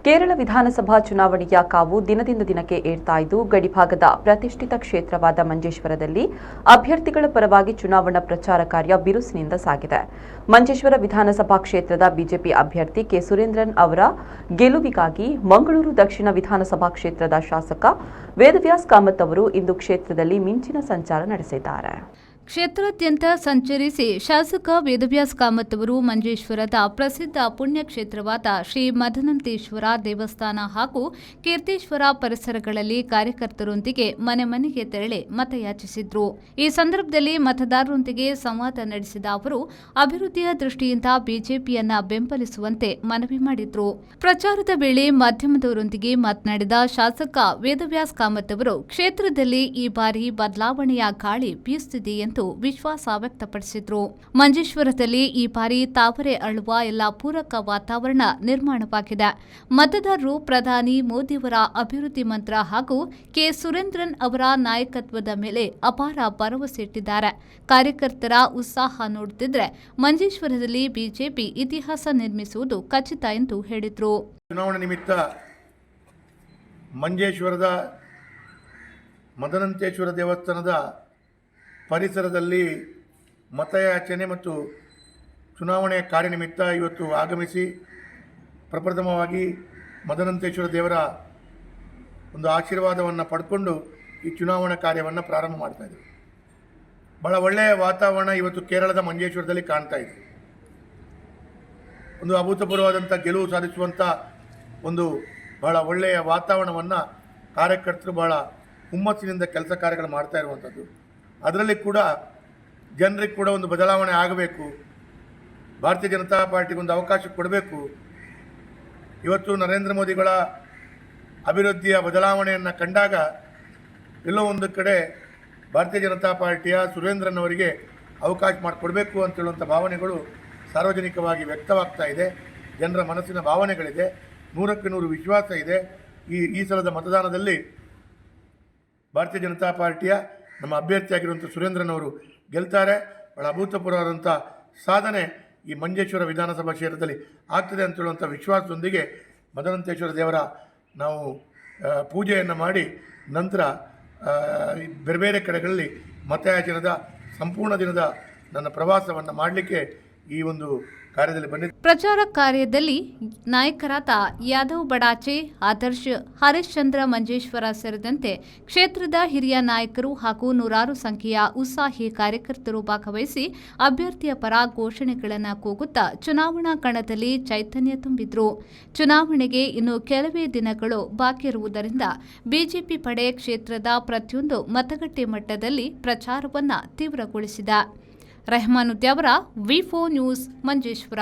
ಕೇರಳ ವಿಧಾನಸಭಾ ಚುನಾವಣೆಯ ಕಾವು ದಿನದಿಂದ ದಿನಕ್ಕೆ ಏರ್ತಾ ಇದ್ದು ಗಡಿಭಾಗದ ಪ್ರತಿಷ್ಠಿತ ಕ್ಷೇತ್ರವಾದ ಮಂಜೇಶ್ವರದಲ್ಲಿ ಅಭ್ಯರ್ಥಿಗಳ ಪರವಾಗಿ ಚುನಾವಣಾ ಪ್ರಚಾರ ಕಾರ್ಯ ಬಿರುಸಿನಿಂದ ಸಾಗಿದೆ. ಮಂಜೇಶ್ವರ ವಿಧಾನಸಭಾ ಕ್ಷೇತ್ರದ ಬಿಜೆಪಿ ಅಭ್ಯರ್ಥಿ ಕೆ ಸುರೇಂದ್ರನ್ ಅವರ ಗೆಲುವಿಗಾಗಿ ಮಂಗಳೂರು ದಕ್ಷಿಣ ವಿಧಾನಸಭಾ ಕ್ಷೇತ್ರದ ಶಾಸಕ ವೇದವ್ಯಾಸ್ ಕಾಮತ್ ಅವರು ಇಂದು ಕ್ಷೇತ್ರದಲ್ಲಿ ಮಿಂಚಿನ ಸಂಚಾರ ನಡೆಸಿದ್ದಾರೆ. ಕ್ಷೇತ್ರಾದ್ಯಂತ ಸಂಚರಿಸಿ ಶಾಸಕ ವೇದವ್ಯಾಸ್ ಕಾಮತ್ ಅವರು ಮಂಜೇಶ್ವರದ ಪ್ರಸಿದ್ಧ ಪುಣ್ಯಕ್ಷೇತ್ರವಾದ ಶ್ರೀ ಮದನಂತೇಶ್ವರ ದೇವಸ್ಥಾನ ಹಾಗೂ ಕೀರ್ತೀಶ್ವರ ಪರಿಸರಗಳಲ್ಲಿ ಕಾರ್ಯಕರ್ತರೊಂದಿಗೆ ಮನೆ ಮನೆಗೆ ತೆರಳಿ ಮತಯಾಚಿಸಿದ್ರು. ಈ ಸಂದರ್ಭದಲ್ಲಿ ಮತದಾರರೊಂದಿಗೆ ಸಂವಾದ ನಡೆಸಿದ ಅವರು ಅಭಿವೃದ್ಧಿಯ ದೃಷ್ಟಿಯಿಂದ ಬಿಜೆಪಿಯನ್ನ ಬೆಂಬಲಿಸುವಂತೆ ಮನವಿ ಮಾಡಿದ್ರು. ಪ್ರಚಾರದ ವೇಳೆ ಮಾಧ್ಯಮದವರೊಂದಿಗೆ ಮಾತನಾಡಿದ ಶಾಸಕ ವೇದವ್ಯಾಸ್ ಕಾಮತ್ ಅವರು ಕ್ಷೇತ್ರದಲ್ಲಿ ಈ ಬಾರಿ ಬದಲಾವಣೆಯ ಗಾಳಿ ಬೀಸುತ್ತಿದೆ ಎಂದು ವಿಶ್ವಾಸ ವ್ಯಕ್ತಪಡಿಸಿದ್ರು. ಮಂಜೇಶ್ವರದಲ್ಲಿ ಈ ಬಾರಿ ತಾವರೆ ಅಳುವ ಎಲ್ಲ ಪೂರಕ ವಾತಾವರಣ ನಿರ್ಮಾಣವಾಗಿದೆ. ಮತದಾರರು ಪ್ರಧಾನಿ ಮೋದಿಯವರ ಅಭಿವೃದ್ಧಿ ಮಂತ್ರ ಹಾಗೂ ಕೆ ಸುರೇಂದ್ರನ್ ಅವರ ನಾಯಕತ್ವದ ಮೇಲೆ ಅಪಾರ ಭರವಸೆ ಇಟ್ಟಿದ್ದಾರೆ. ಕಾರ್ಯಕರ್ತರ ಉತ್ಸಾಹ ನೋಡುತ್ತಿದ್ರೆ ಮಂಜೇಶ್ವರದಲ್ಲಿ ಬಿಜೆಪಿ ಇತಿಹಾಸ ನಿರ್ಮಿಸುವುದು ಖಚಿತ ಎಂದು ಹೇಳಿದರು. ಚುನಾವಣೆ ನಿಮಿತ್ತ ಮಂಜೇಶ್ವರದ ಮದನಂತೇಶ್ವರ ದೇವಸ್ಥಾನದ ಪರಿಸರದಲ್ಲಿ ಮತಯಾಚನೆ ಮತ್ತು ಚುನಾವಣೆಯ ಕಾರ್ಯನಿಮಿತ್ತ ಇವತ್ತು ಆಗಮಿಸಿ ಪ್ರಪ್ರಥಮವಾಗಿ ಮದನಂತೇಶ್ವರ ದೇವರ ಒಂದು ಆಶೀರ್ವಾದವನ್ನು ಪಡ್ಕೊಂಡು ಈ ಚುನಾವಣಾ ಕಾರ್ಯವನ್ನು ಪ್ರಾರಂಭ ಮಾಡ್ತಾಯಿದ್ದೀವಿ. ಭಾಳ ಒಳ್ಳೆಯ ವಾತಾವರಣ ಇವತ್ತು ಕೇರಳದ ಮಂಜೇಶ್ವರದಲ್ಲಿ ಕಾಣ್ತಾ ಇದೆ. ಒಂದು ಅಭೂತಪೂರ್ವವಾದಂಥ ಗೆಲುವು ಸಾಧಿಸುವಂಥ ಒಂದು ಭಾಳ ಒಳ್ಳೆಯ ವಾತಾವರಣವನ್ನು ಕಾರ್ಯಕರ್ತರು ಭಾಳ ಹುಮ್ಮಸ್ಸಿನಿಂದ ಕೆಲಸ ಕಾರ್ಯಗಳು ಮಾಡ್ತಾ ಇರುವಂಥದ್ದು. ಅದರಲ್ಲಿ ಕೂಡ ಜನರಿಗೆ ಕೂಡ ಒಂದು ಬದಲಾವಣೆ ಆಗಬೇಕು, ಭಾರತೀಯ ಜನತಾ ಪಾರ್ಟಿಗೆ ಒಂದು ಅವಕಾಶ ಕೊಡಬೇಕು. ಇವತ್ತು ನರೇಂದ್ರ ಮೋದಿಗಳ ಅಭಿವೃದ್ಧಿಯ ಬದಲಾವಣೆಯನ್ನು ಕಂಡಾಗ ಎಲ್ಲೋ ಒಂದು ಕಡೆ ಭಾರತೀಯ ಜನತಾ ಪಾರ್ಟಿಯ ಸುರೇಂದ್ರನ್ ಅವರಿಗೆ ಅವಕಾಶ ಮಾಡಿಕೊಡ್ಬೇಕು ಅಂತೇಳುವಂಥ ಭಾವನೆಗಳು ಸಾರ್ವಜನಿಕವಾಗಿ ವ್ಯಕ್ತವಾಗ್ತಾ ಇದೆ. ಜನರ ಮನಸ್ಸಿನ ಭಾವನೆಗಳಿದೆ. 100ಕ್ಕೆ 100 ವಿಶ್ವಾಸ ಇದೆ. ಈ ಸಲದ ಮತದಾನದಲ್ಲಿ ಭಾರತೀಯ ಜನತಾ ಪಾರ್ಟಿಯ ನಮ್ಮ ಅಭ್ಯರ್ಥಿಯಾಗಿರುವಂಥ ಸುರೇಂದ್ರನ್ ಅವರು ಗೆಲ್ತಾರೆ. ಭಾಳ ಅಭೂತಪೂರ್ವವಾದಂಥ ಸಾಧನೆ ಈ ಮಂಜೇಶ್ವರ ವಿಧಾನಸಭಾ ಕ್ಷೇತ್ರದಲ್ಲಿ ಆಗ್ತದೆ ಅಂತ ಹೇಳುವಂಥ ವಿಶ್ವಾಸದೊಂದಿಗೆ ಮದನಂತೇಶ್ವರ ದೇವರ ನಾವು ಪೂಜೆಯನ್ನು ಮಾಡಿ ನಂತರ ಬೇರೆ ಬೇರೆ ಕಡೆಗಳಲ್ಲಿ ಮತಯಾಚನದ ಸಂಪೂರ್ಣ ದಿನದ ನನ್ನ ಪ್ರವಾಸವನ್ನು ಮಾಡಲಿಕ್ಕೆ ಈ ಒಂದು ಕಾರ್ಯದಲ್ಲಿ ಬಂದಿದೆ. ಪ್ರಚಾರ ಕಾರ್ಯದಲ್ಲಿ ನಾಯಕರಾದ ಯಾದವ್ ಬಡಾಚೆ, ಆದರ್ಶ್, ಹರಿಶ್ಚಂದ್ರ ಮಂಜೇಶ್ವರ ಸೇರಿದಂತೆ ಕ್ಷೇತ್ರದ ಹಿರಿಯ ನಾಯಕರು ಹಾಗೂ ನೂರಾರು ಸಂಖ್ಯೆಯ ಉತ್ಸಾಹಿ ಕಾರ್ಯಕರ್ತರು ಭಾಗವಹಿಸಿ ಅಭ್ಯರ್ಥಿಯ ಪರ ಘೋಷಣೆಗಳನ್ನು ಕೂಗುತ್ತಾ ಚುನಾವಣಾ ಕಣದಲ್ಲಿ ಚೈತನ್ಯ ತುಂಬಿದ್ರು. ಚುನಾವಣೆಗೆ ಇನ್ನು ಕೆಲವೇ ದಿನಗಳು ಬಾಕಿ ಇರುವುದರಿಂದ ಬಿಜೆಪಿ ಪಡೆ ಕ್ಷೇತ್ರದ ಪ್ರತಿಯೊಂದು ಮತಗಟ್ಟೆ ಮಟ್ಟದಲ್ಲಿ ಪ್ರಚಾರವನ್ನು ತೀವ್ರಗೊಳಿಸಿದೆ. ರೆಹಮಾನುದ್ಯಾವರ ವಿ4 ನ್ಯೂಸ್ ಮಂಜೇಶ್ವರ.